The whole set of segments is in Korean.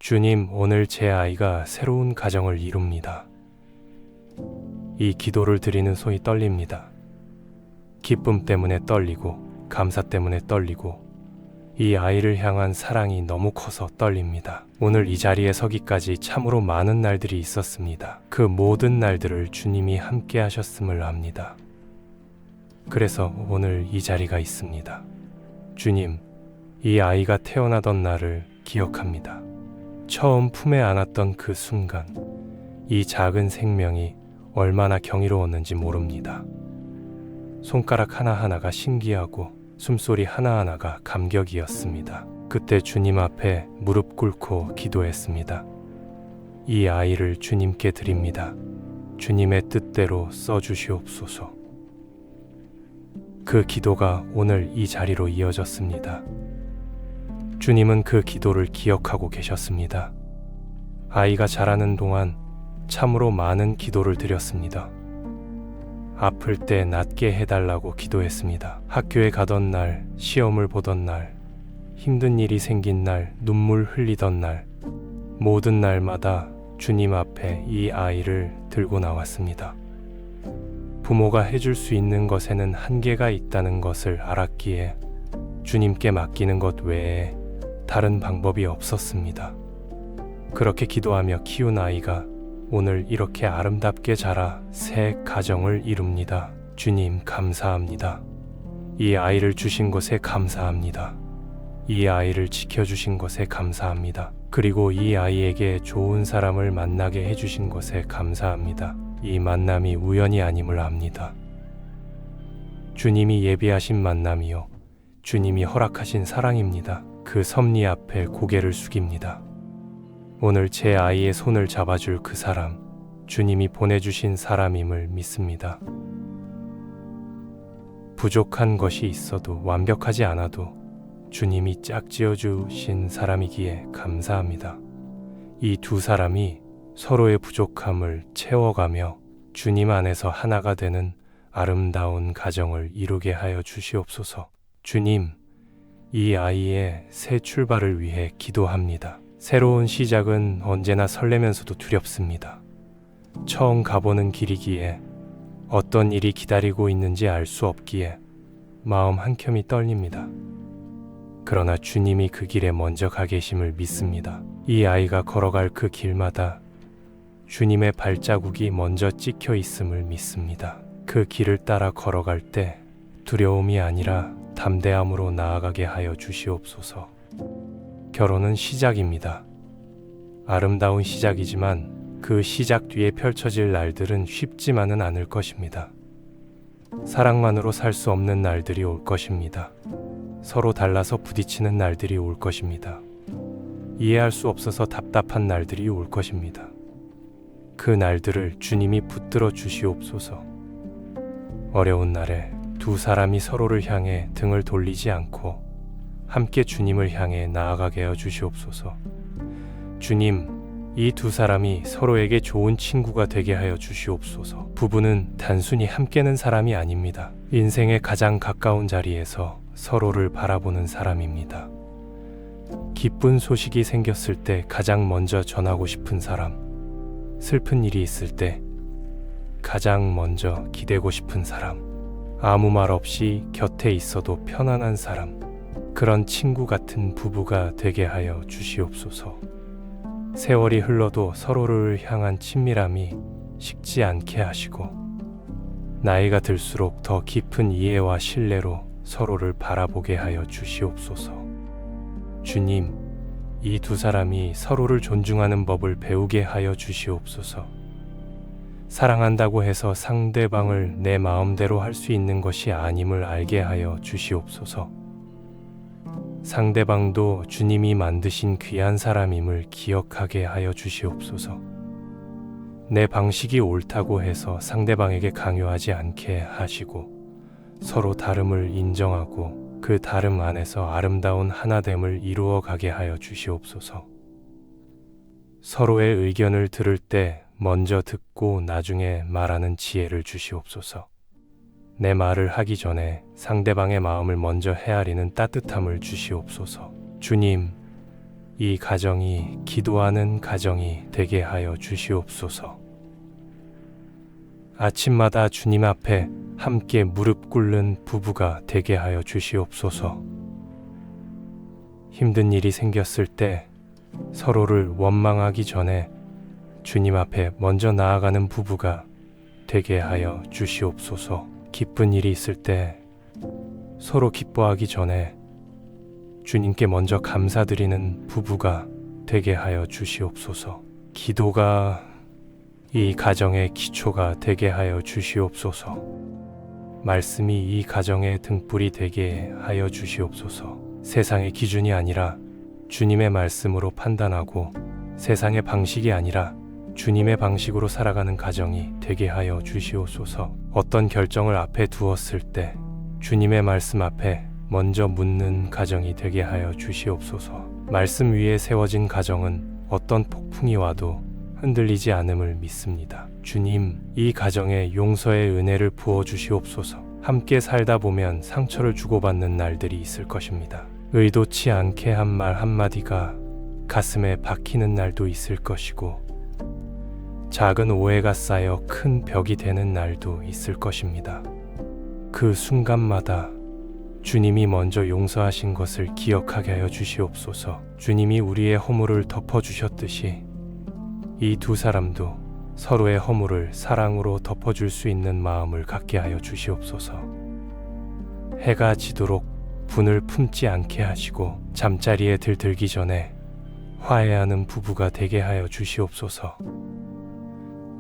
주님, 오늘 제 아이가 새로운 가정을 이룹니다. 이 기도를 드리는 손이 떨립니다. 기쁨 때문에 떨리고, 감사 때문에 떨리고, 이 아이를 향한 사랑이 너무 커서 떨립니다. 오늘 이 자리에 서기까지 참으로 많은 날들이 있었습니다. 그 모든 날들을 주님이 함께 하셨음을 압니다. 그래서 오늘 이 자리가 있습니다. 주님, 이 아이가 태어나던 날을 기억합니다. 처음 품에 안았던 그 순간, 이 작은 생명이 얼마나 경이로웠는지 모릅니다. 손가락 하나하나가 신기하고 숨소리 하나하나가 감격이었습니다. 그때 주님 앞에 무릎 꿇고 기도했습니다. 이 아이를 주님께 드립니다. 주님의 뜻대로 써주시옵소서. 그 기도가 오늘 이 자리로 이어졌습니다. 주님은 그 기도를 기억하고 계셨습니다. 아이가 자라는 동안 참으로 많은 기도를 드렸습니다. 아플 때 낫게 해달라고 기도했습니다. 학교에 가던 날, 시험을 보던 날, 힘든 일이 생긴 날, 눈물 흘리던 날, 모든 날마다 주님 앞에 이 아이를 들고 나왔습니다. 부모가 해줄 수 있는 것에는 한계가 있다는 것을 알았기에 주님께 맡기는 것 외에 다른 방법이 없었습니다. 그렇게 기도하며 키운 아이가 오늘 이렇게 아름답게 자라 새 가정을 이룹니다. 주님, 감사합니다. 이 아이를 주신 것에 감사합니다. 이 아이를 지켜주신 것에 감사합니다. 그리고 이 아이에게 좋은 사람을 만나게 해주신 것에 감사합니다. 이 만남이 우연이 아님을 압니다. 주님이 예비하신 만남이요, 주님이 허락하신 사랑입니다. 그 섭리 앞에 고개를 숙입니다. 오늘 제 아이의 손을 잡아줄 그 사람, 주님이 보내주신 사람임을 믿습니다. 부족한 것이 있어도, 완벽하지 않아도 주님이 짝지어 주신 사람이기에 감사합니다. 이 두 사람이 서로의 부족함을 채워가며 주님 안에서 하나가 되는 아름다운 가정을 이루게 하여 주시옵소서. 주님, 이 아이의 새 출발을 위해 기도합니다. 새로운 시작은 언제나 설레면서도 두렵습니다. 처음 가보는 길이기에 어떤 일이 기다리고 있는지 알 수 없기에 마음 한켠이 떨립니다. 그러나 주님이 그 길에 먼저 가 계심을 믿습니다. 이 아이가 걸어갈 그 길마다 주님의 발자국이 먼저 찍혀 있음을 믿습니다. 그 길을 따라 걸어갈 때 두려움이 아니라 담대함으로 나아가게 하여 주시옵소서. 결혼은 시작입니다. 아름다운 시작이지만 그 시작 뒤에 펼쳐질 날들은 쉽지만은 않을 것입니다. 사랑만으로 살 수 없는 날들이 올 것입니다. 서로 달라서 부딪히는 날들이 올 것입니다. 이해할 수 없어서 답답한 날들이 올 것입니다. 그 날들을 주님이 붙들어 주시옵소서. 어려운 날에 두 사람이 서로를 향해 등을 돌리지 않고 함께 주님을 향해 나아가게 해 주시옵소서. 주님, 이 두 사람이 서로에게 좋은 친구가 되게 하여 주시옵소서. 부부는 단순히 함께는 사람이 아닙니다. 인생의 가장 가까운 자리에서 서로를 바라보는 사람입니다. 기쁜 소식이 생겼을 때 가장 먼저 전하고 싶은 사람, 슬픈 일이 있을 때 가장 먼저 기대고 싶은 사람, 아무 말 없이 곁에 있어도 편안한 사람, 그런 친구 같은 부부가 되게 하여 주시옵소서. 세월이 흘러도 서로를 향한 친밀함이 식지 않게 하시고 나이가 들수록 더 깊은 이해와 신뢰로 서로를 바라보게 하여 주시옵소서. 주님, 이 두 사람이 서로를 존중하는 법을 배우게 하여 주시옵소서. 사랑한다고 해서 상대방을 내 마음대로 할 수 있는 것이 아님을 알게 하여 주시옵소서. 상대방도 주님이 만드신 귀한 사람임을 기억하게 하여 주시옵소서. 내 방식이 옳다고 해서 상대방에게 강요하지 않게 하시고 서로 다름을 인정하고 그 다름 안에서 아름다운 하나됨을 이루어 가게 하여 주시옵소서. 서로의 의견을 들을 때 먼저 듣고 나중에 말하는 지혜를 주시옵소서. 내 말을 하기 전에 상대방의 마음을 먼저 헤아리는 따뜻함을 주시옵소서. 주님, 이 가정이 기도하는 가정이 되게 하여 주시옵소서. 아침마다 주님 앞에 함께 무릎 꿇는 부부가 되게 하여 주시옵소서. 힘든 일이 생겼을 때 서로를 원망하기 전에 주님 앞에 먼저 나아가는 부부가 되게 하여 주시옵소서. 기쁜 일이 있을 때 서로 기뻐하기 전에 주님께 먼저 감사드리는 부부가 되게 하여 주시옵소서. 기도가 이 가정의 기초가 되게 하여 주시옵소서. 말씀이 이 가정의 등불이 되게 하여 주시옵소서. 세상의 기준이 아니라 주님의 말씀으로 판단하고 세상의 방식이 아니라 주님의 방식으로 살아가는 가정이 되게 하여 주시옵소서. 어떤 결정을 앞에 두었을 때 주님의 말씀 앞에 먼저 묻는 가정이 되게 하여 주시옵소서. 말씀 위에 세워진 가정은 어떤 폭풍이 와도 흔들리지 않음을 믿습니다. 주님, 이 가정에 용서의 은혜를 부어 주시옵소서. 함께 살다 보면 상처를 주고받는 날들이 있을 것입니다. 의도치 않게 한 말 한마디가 가슴에 박히는 날도 있을 것이고 작은 오해가 쌓여 큰 벽이 되는 날도 있을 것입니다. 그 순간마다 주님이 먼저 용서하신 것을 기억하게 하여 주시옵소서. 주님이 우리의 허물을 덮어주셨듯이 이 두 사람도 서로의 허물을 사랑으로 덮어줄 수 있는 마음을 갖게 하여 주시옵소서. 해가 지도록 분을 품지 않게 하시고 잠자리에 들들기 전에 화해하는 부부가 되게 하여 주시옵소서.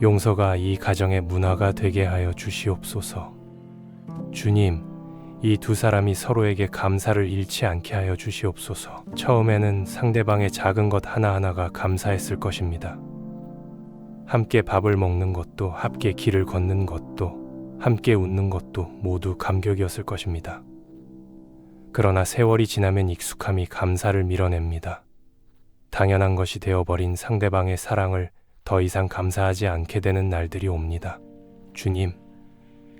용서가 이 가정의 문화가 되게 하여 주시옵소서. 주님, 이 두 사람이 서로에게 감사를 잃지 않게 하여 주시옵소서. 처음에는 상대방의 작은 것 하나하나가 감사했을 것입니다. 함께 밥을 먹는 것도, 함께 길을 걷는 것도, 함께 웃는 것도 모두 감격이었을 것입니다. 그러나 세월이 지나면 익숙함이 감사를 밀어냅니다. 당연한 것이 되어버린 상대방의 사랑을 더 이상 감사하지 않게 되는 날들이 옵니다. 주님,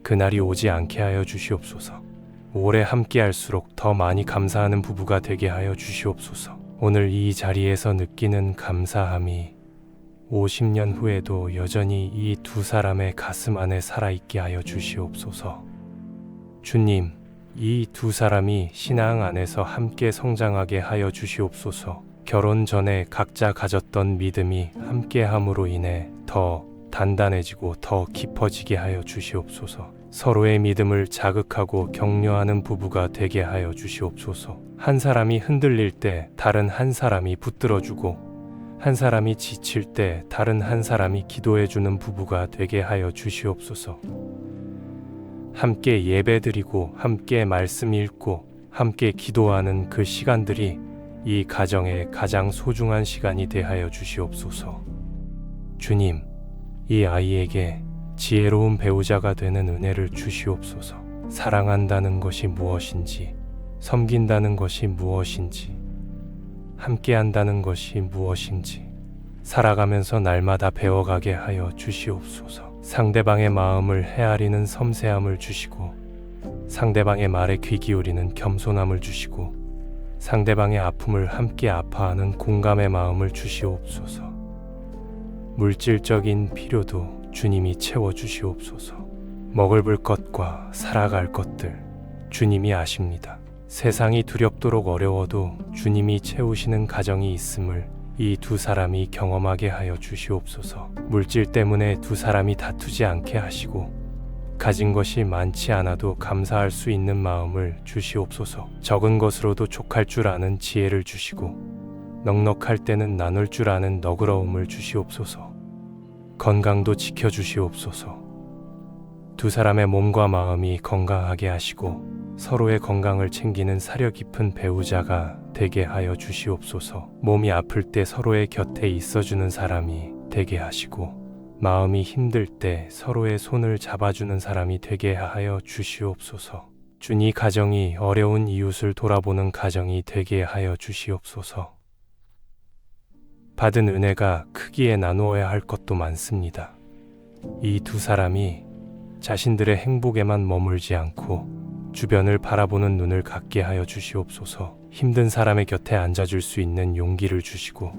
그날이 오지 않게 하여 주시옵소서. 오래 함께할수록 더 많이 감사하는 부부가 되게 하여 주시옵소서. 오늘 이 자리에서 느끼는 감사함이 50년 후에도 여전히 이 두 사람의 가슴 안에 살아있게 하여 주시옵소서. 주님, 이 두 사람이 신앙 안에서 함께 성장하게 하여 주시옵소서. 결혼 전에 각자 가졌던 믿음이 함께함으로 인해 더 단단해지고 더 깊어지게 하여 주시옵소서. 서로의 믿음을 자극하고 격려하는 부부가 되게 하여 주시옵소서. 한 사람이 흔들릴 때 다른 한 사람이 붙들어주고 한 사람이 지칠 때 다른 한 사람이 기도해주는 부부가 되게 하여 주시옵소서. 함께 예배드리고 함께 말씀 읽고 함께 기도하는 그 시간들이 이 가정의 가장 소중한 시간이 되하여 주시옵소서. 주님, 이 아이에게 지혜로운 배우자가 되는 은혜를 주시옵소서. 사랑한다는 것이 무엇인지, 섬긴다는 것이 무엇인지, 함께한다는 것이 무엇인지 살아가면서 날마다 배워가게 하여 주시옵소서. 상대방의 마음을 헤아리는 섬세함을 주시고 상대방의 말에 귀 기울이는 겸손함을 주시고 상대방의 아픔을 함께 아파하는 공감의 마음을 주시옵소서. 물질적인 필요도 주님이 채워주시옵소서. 먹을 볼 것과 살아갈 것들 주님이 아십니다. 세상이 두렵도록 어려워도 주님이 채우시는 가정이 있음을 이 두 사람이 경험하게 하여 주시옵소서. 물질 때문에 두 사람이 다투지 않게 하시고 가진 것이 많지 않아도 감사할 수 있는 마음을 주시옵소서. 적은 것으로도 족할 줄 아는 지혜를 주시고 넉넉할 때는 나눌 줄 아는 너그러움을 주시옵소서. 건강도 지켜주시옵소서. 두 사람의 몸과 마음이 건강하게 하시고 서로의 건강을 챙기는 사려 깊은 배우자가 되게 하여 주시옵소서. 몸이 아플 때 서로의 곁에 있어주는 사람이 되게 하시고 마음이 힘들 때 서로의 손을 잡아주는 사람이 되게 하여 주시옵소서. 주니 가정이 어려운 이웃을 돌아보는 가정이 되게 하여 주시옵소서. 받은 은혜가 크기에 나누어야 할 것도 많습니다. 이 두 사람이 자신들의 행복에만 머물지 않고 주변을 바라보는 눈을 갖게 하여 주시옵소서. 힘든 사람의 곁에 앉아줄 수 있는 용기를 주시고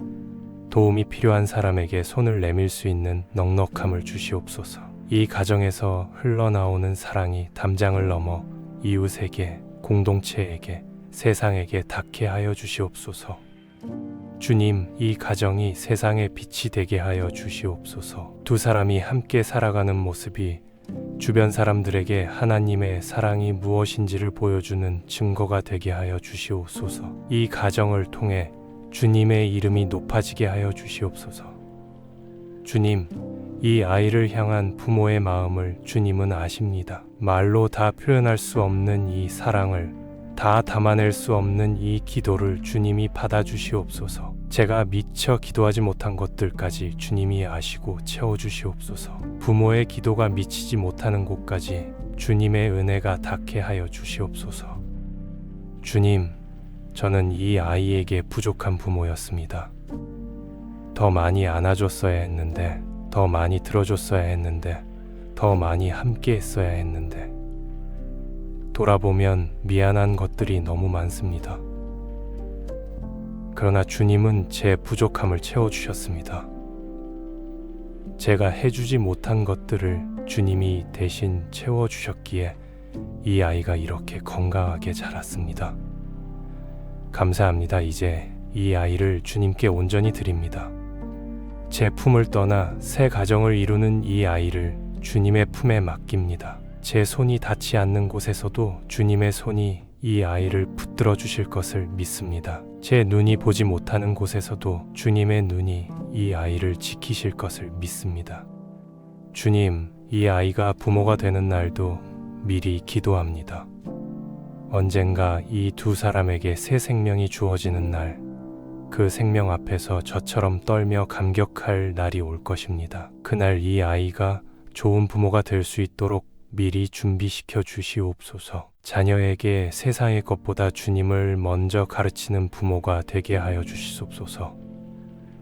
도움이 필요한 사람에게 손을 내밀 수 있는 넉넉함을 주시옵소서. 이 가정에서 흘러나오는 사랑이 담장을 넘어 이웃에게, 공동체에게, 세상에게 닿게 하여 주시옵소서. 주님, 이 가정이 세상의 빛이 되게 하여 주시옵소서. 두 사람이 함께 살아가는 모습이 주변 사람들에게 하나님의 사랑이 무엇인지를 보여주는 증거가 되게 하여 주시옵소서. 이 가정을 통해 주님의 이름이 높아지게 하여 주시옵소서. 주님, 이 아이를 향한 부모의 마음을 주님은 아십니다. 말로 다 표현할 수 없는 이 사랑을, 다 담아낼 수 없는 이 기도를 주님이 받아주시옵소서. 제가 미처 기도하지 못한 것들까지 주님이 아시고 채워주시옵소서. 부모의 기도가 미치지 못하는 곳까지 주님의 은혜가 닿게 하여 주시옵소서. 주님, 저는 이 아이에게 부족한 부모였습니다. 더 많이 안아줬어야 했는데, 더 많이 들어줬어야 했는데, 더 많이 함께 했어야 했는데, 돌아보면 미안한 것들이 너무 많습니다. 그러나 주님은 제 부족함을 채워주셨습니다. 제가 해주지 못한 것들을 주님이 대신 채워주셨기에 이 아이가 이렇게 건강하게 자랐습니다. 감사합니다. 이제 이 아이를 주님께 온전히 드립니다. 제 품을 떠나 새 가정을 이루는 이 아이를 주님의 품에 맡깁니다. 제 손이 닿지 않는 곳에서도 주님의 손이 이 아이를 붙들어 주실 것을 믿습니다. 제 눈이 보지 못하는 곳에서도 주님의 눈이 이 아이를 지키실 것을 믿습니다. 주님, 이 아이가 부모가 되는 날도 미리 기도합니다. 언젠가 이 두 사람에게 새 생명이 주어지는 날, 그 생명 앞에서 저처럼 떨며 감격할 날이 올 것입니다. 그날 이 아이가 좋은 부모가 될 수 있도록 미리 준비시켜 주시옵소서. 자녀에게 세상의 것보다 주님을 먼저 가르치는 부모가 되게 하여 주시옵소서.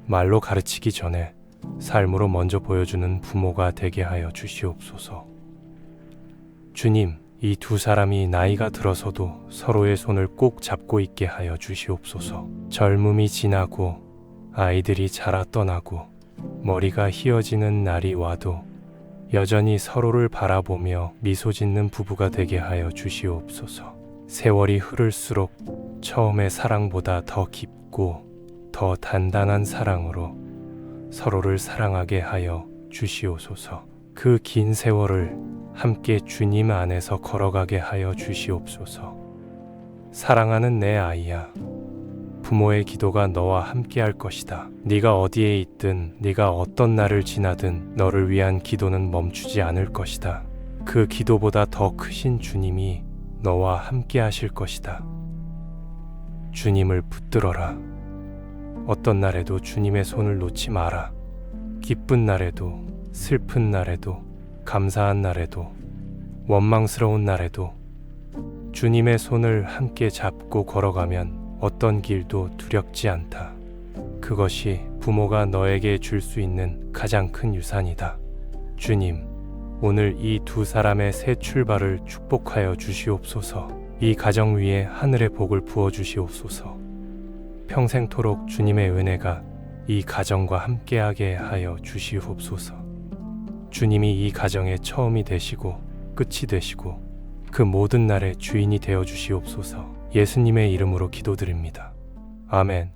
말로 가르치기 전에 삶으로 먼저 보여주는 부모가 되게 하여 주시옵소서. 주님, 이 두 사람이 나이가 들어서도 서로의 손을 꼭 잡고 있게 하여 주시옵소서. 젊음이 지나고 아이들이 자라 떠나고 머리가 휘어지는 날이 와도 여전히 서로를 바라보며 미소 짓는 부부가 되게 하여 주시옵소서. 세월이 흐를수록 처음의 사랑보다 더 깊고 더 단단한 사랑으로 서로를 사랑하게 하여 주시옵소서. 그 긴 세월을 함께 주님 안에서 걸어가게 하여 주시옵소서. 사랑하는 내 아이야, 부모의 기도가 너와 함께 할 것이다. 네가 어디에 있든 네가 어떤 날을 지나든 너를 위한 기도는 멈추지 않을 것이다. 그 기도보다 더 크신 주님이 너와 함께 하실 것이다. 주님을 붙들어라. 어떤 날에도 주님의 손을 놓지 마라. 기쁜 날에도, 슬픈 날에도, 감사한 날에도, 원망스러운 날에도 주님의 손을 함께 잡고 걸어가면 어떤 길도 두렵지 않다. 그것이 부모가 너에게 줄 수 있는 가장 큰 유산이다. 주님, 오늘 이 두 사람의 새 출발을 축복하여 주시옵소서. 이 가정 위에 하늘의 복을 부어 주시옵소서. 평생토록 주님의 은혜가 이 가정과 함께하게 하여 주시옵소서. 주님이 이 가정의 처음이 되시고 끝이 되시고 그 모든 날의 주인이 되어 주시옵소서. 예수님의 이름으로 기도드립니다. 아멘.